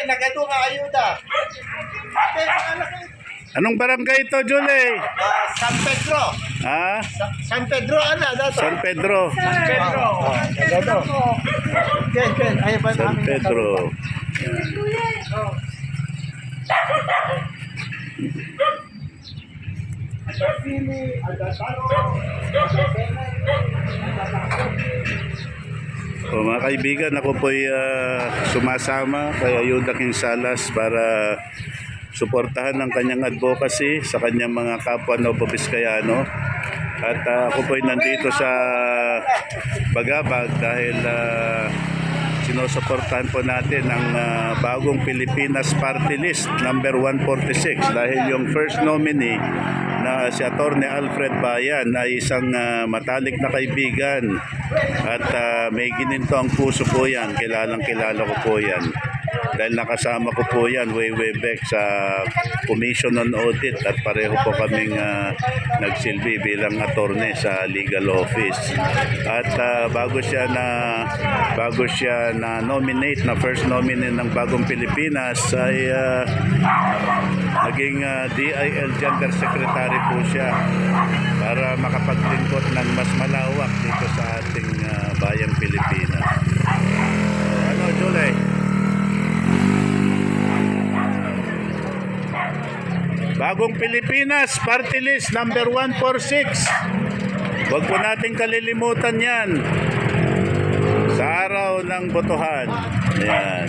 nagado nga ayuda. Okay, malaki. Anong barangay ito, Julie? San Pedro. Ah, San Pedro, ano, dato? San Pedro. San Pedro. Nagado. Ken, ay ba San namin Pedro. O mga kaibigan, ako po'y sumasama kay Ayuda Quinsalas para suportahan ang kanyang advocacy sa kanyang mga kapwa Nuevo Vizcayano. At ako po'y nandito sa Bagabag dahil sinusuportahan po natin ang bagong Pilipinas Party List number 146 dahil yung first nominee na si Atty. Alfred Bayan ay isang matalik na kaibigan at may gininto ang puso po yan, kilalang kilala ko po yan dahil nakasama ko po yan way back sa Commission on Audit at pareho po kaming nagsilbi bilang attorney sa legal office at bago siya na nominate na first nominee ng bagong Pilipinas ay naging DIL Gender Secretary po siya para makapaglingkod ng mas malawak dito sa ating bayang Pilipinas. Ano, Julie? Bagong Pilipinas Party List number 146. Huwag po nating kalilimutan yan sa araw ng botohan. Ayan.